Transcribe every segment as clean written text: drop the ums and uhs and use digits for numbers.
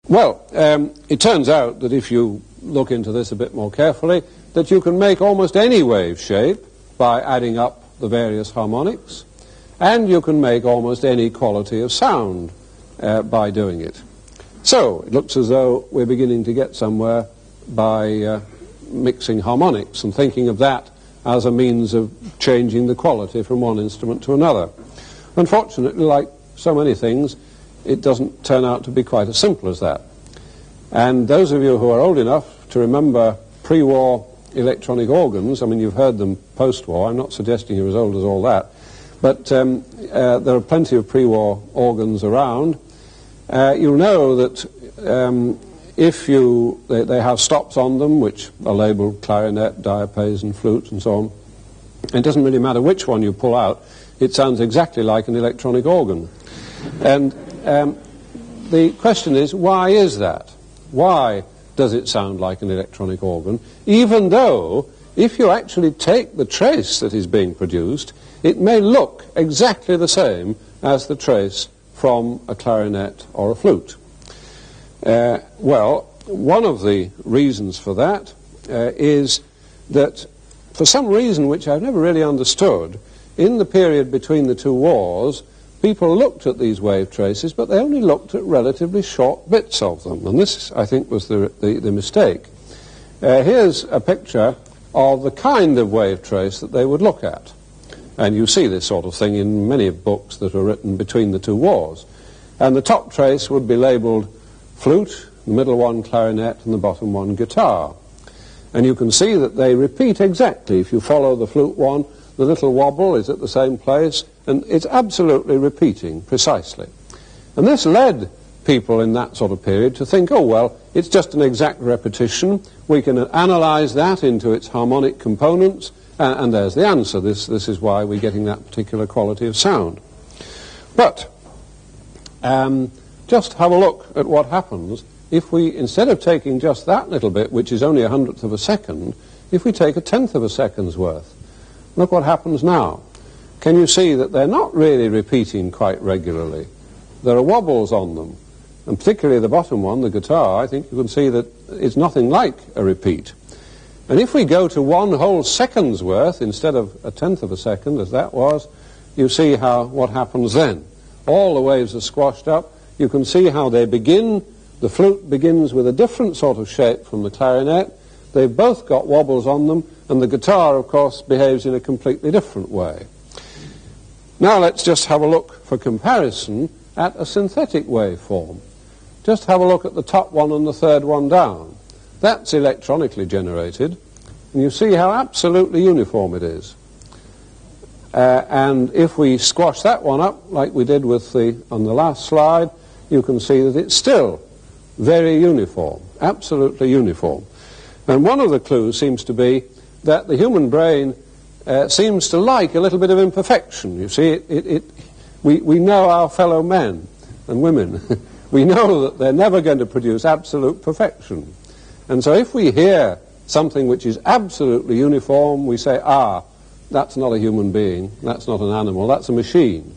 Well, it turns out that if you look into this a bit more carefully, that you can make almost any wave shape by adding up the various harmonics, and you can make almost any quality of sound by doing it. So it looks as though we're beginning to get somewhere by mixing harmonics and thinking of that as a means of changing the quality from one instrument to another. Unfortunately, like so many things, it doesn't turn out to be quite as simple as that. And those of you who are old enough to remember pre-war electronic organs, I mean, you've heard them post-war, I'm not suggesting you're as old as all that, but there are plenty of pre-war organs around. You'll know that if they have stops on them, which are labelled clarinet, diapason, flute, and so on, it doesn't really matter which one you pull out, it sounds exactly like an electronic organ. And the question is, why is that? Why does it sound like an electronic organ, even though, if you actually take the trace that is being produced, it may look exactly the same as the trace from a clarinet or a flute? Well, one of the reasons for that is that, for some reason which I've never really understood, in the period between the two wars, people looked at these wave traces, but they only looked at relatively short bits of them. And this, I think, was the mistake. Here's a picture of the kind of wave trace that they would look at. And you see this sort of thing in many books that were written between the two wars. And the top trace would be labelled flute, the middle one clarinet, and the bottom one guitar. And you can see that they repeat exactly. If you follow the flute one, the little wobble is at the same place, and it's absolutely repeating precisely. And this led people in that sort of period to think, oh, well, it's just an exact repetition. We can analyze that into its harmonic components, and there's the answer. This is why we're getting that particular quality of sound. But just have a look at what happens if we, instead of taking just that little bit, which is only 1/100th of a second, if we take 1/10th of a second's worth. Look what happens now. Can you see that they're not really repeating quite regularly? There are wobbles on them, and particularly the bottom one, the guitar, I think you can see that it's nothing like a repeat. And if we go to 1 whole second's worth instead of 1/10th of a second, as that was, you see what happens then. All the waves are squashed up. You can see how they begin. The flute begins with a different sort of shape from the clarinet. They've both got wobbles on them, and the guitar, of course, behaves in a completely different way. Now let's just have a look, for comparison, at a synthetic waveform. Just have a look at the top one and the third one down. That's electronically generated, and you see how absolutely uniform it is. And if we squash that one up, like we did on the last slide, you can see that it's still very uniform, absolutely uniform. And one of the clues seems to be that the human brain seems to like a little bit of imperfection. You see, we know our fellow men and women. We know that they're never going to produce absolute perfection. And so if we hear something which is absolutely uniform, we say, that's not a human being, that's not an animal, that's a machine.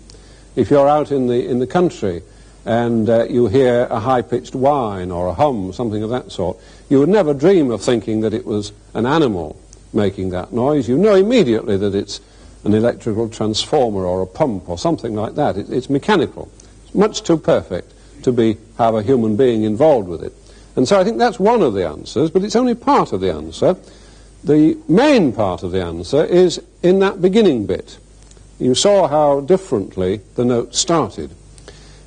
If you're out in the country and you hear a high-pitched whine or a hum, something of that sort, you would never dream of thinking that it was an animal making that noise. You know immediately that it's an electrical transformer or a pump or something like that. It's mechanical. It's much too perfect to have a human being involved with it. And so I think that's one of the answers, but it's only part of the answer. The main part of the answer is in that beginning bit. You saw how differently the note started.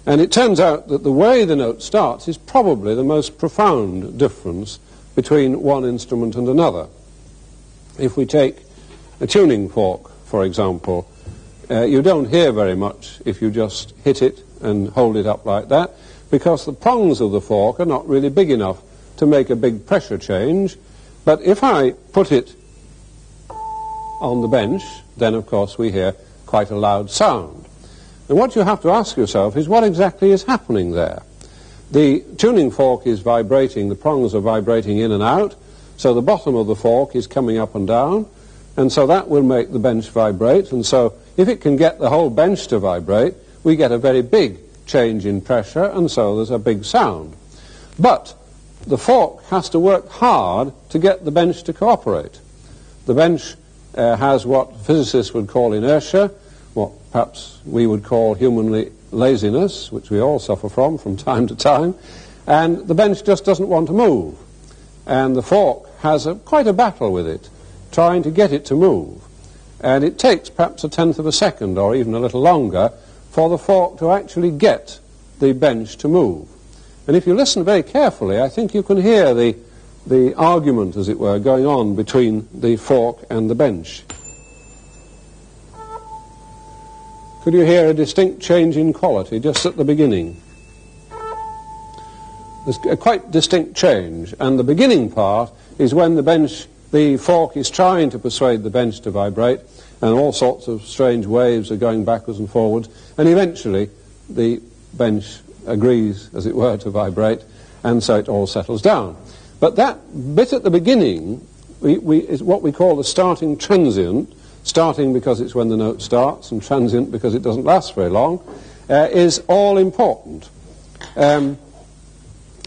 And it turns out that the way the note starts is probably the most profound difference between one instrument and another. If we take a tuning fork, for example, you don't hear very much if you just hit it and hold it up like that, because the prongs of the fork are not really big enough to make a big pressure change. But if I put it on the bench, then of course we hear quite a loud sound. And what you have to ask yourself is what exactly is happening there. The tuning fork is vibrating, the prongs are vibrating in and out, so the bottom of the fork is coming up and down, and so that will make the bench vibrate. And so if it can get the whole bench to vibrate, we get a very big change in pressure, and so there's a big sound. But the fork has to work hard to get the bench to cooperate. The bench has what physicists would call inertia, what perhaps we would call humanly laziness, which we all suffer from time to time, and the bench just doesn't want to move. And the fork has quite a battle with it, trying to get it to move. And it takes perhaps a tenth of a second, or even a little longer, for the fork to actually get the bench to move. And if you listen very carefully, I think you can hear the argument, as it were, going on between the fork and the bench. Could you hear a distinct change in quality just at the beginning? There's a quite distinct change, and the beginning part is when the fork is trying to persuade the bench to vibrate, and all sorts of strange waves are going backwards and forwards, and eventually the bench agrees, as it were, to vibrate, and so it all settles down. But that bit at the beginning is what we call the starting transient, starting because it's when the note starts, and transient because it doesn't last very long, is all important.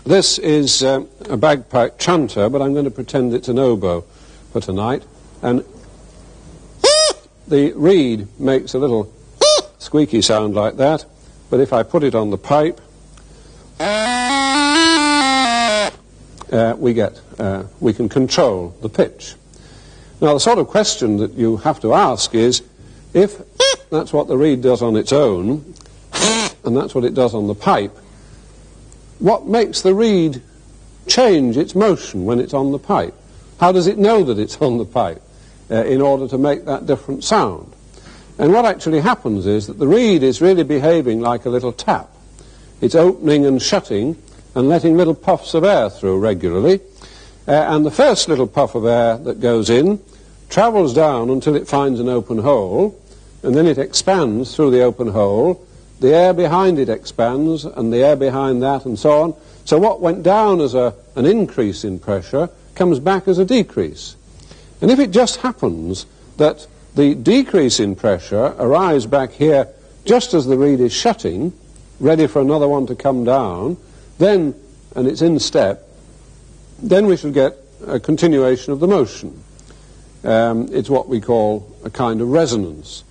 This is a bagpipe chanter, but I'm going to pretend it's an oboe for tonight. And the reed makes a little squeaky sound like that, but if I put it on the pipe, we can control the pitch. Now, the sort of question that you have to ask is, if that's what the reed does on its own, and that's what it does on the pipe, what makes the reed change its motion when it's on the pipe? How does it know that it's on the pipe in order to make that different sound? And what actually happens is that the reed is really behaving like a little tap. It's opening and shutting and letting little puffs of air through regularly. And the first little puff of air that goes in travels down until it finds an open hole, and then it expands through the open hole. The air behind it expands, and the air behind that, and so on. So what went down as an increase in pressure comes back as a decrease. And if it just happens that the decrease in pressure arrives back here just as the reed is shutting, ready for another one to come down, then, and it's in step, then we should get a continuation of the motion. It's what we call a kind of resonance.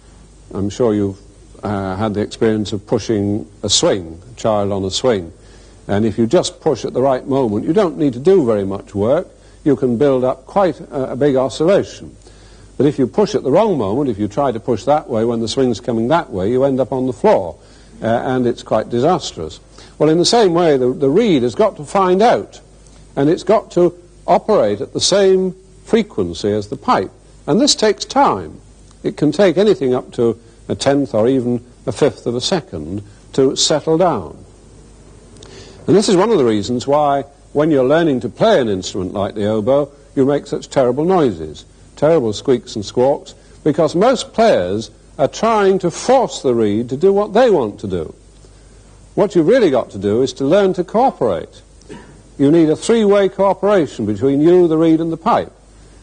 I'm sure you've had the experience of pushing a swing, a child on a swing. And if you just push at the right moment, you don't need to do very much work. You can build up quite a big oscillation. But if you push at the wrong moment, if you try to push that way when the swing's coming that way, you end up on the floor, and it's quite disastrous. Well, in the same way, the reed has got to find out, and it's got to operate at the same frequency as the pipe. And this takes time. It can take anything up to a tenth or even a fifth of a second to settle down. And this is one of the reasons why, when you're learning to play an instrument like the oboe, you make such terrible noises, terrible squeaks and squawks, because most players are trying to force the reed to do what they want to do. What you've really got to do is to learn to cooperate. You need a three-way cooperation between you, the reed, and the pipe.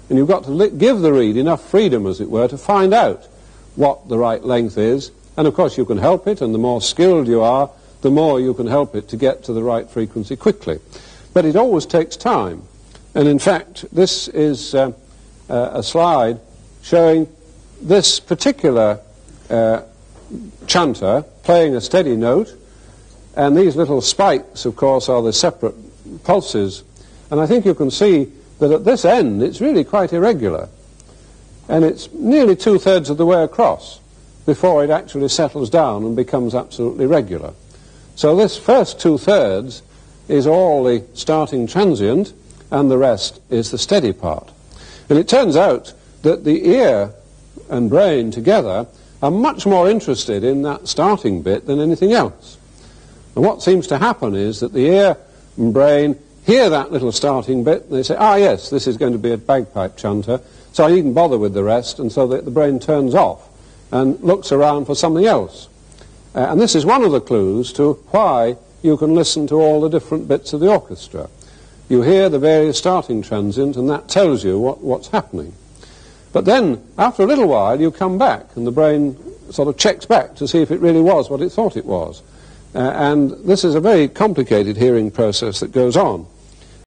And you've got to give the reed enough freedom, as it were, to find out what the right length is. And of course you can help it, and the more skilled you are, the more you can help it to get to the right frequency quickly. But it always takes time. And in fact, this is a slide showing this particular chanter playing a steady note, and these little spikes, of course, are the separate pulses. And I think you can see that at this end it's really quite irregular, and it's nearly two-thirds of the way across before it actually settles down and becomes absolutely regular. So this first two-thirds is all the starting transient, and the rest is the steady part. And it turns out that the ear and brain together are much more interested in that starting bit than anything else. And what seems to happen is that the ear and brain hear that little starting bit, and they say, ah yes, this is going to be a bagpipe chanter, so I needn't bother with the rest, and so the brain turns off and looks around for something else. And this is one of the clues to why you can listen to all the different bits of the orchestra. You hear the various starting transients, and that tells you what's happening. But then, after a little while, you come back, and the brain sort of checks back to see if it really was what it thought it was. And this is a very complicated hearing process that goes on.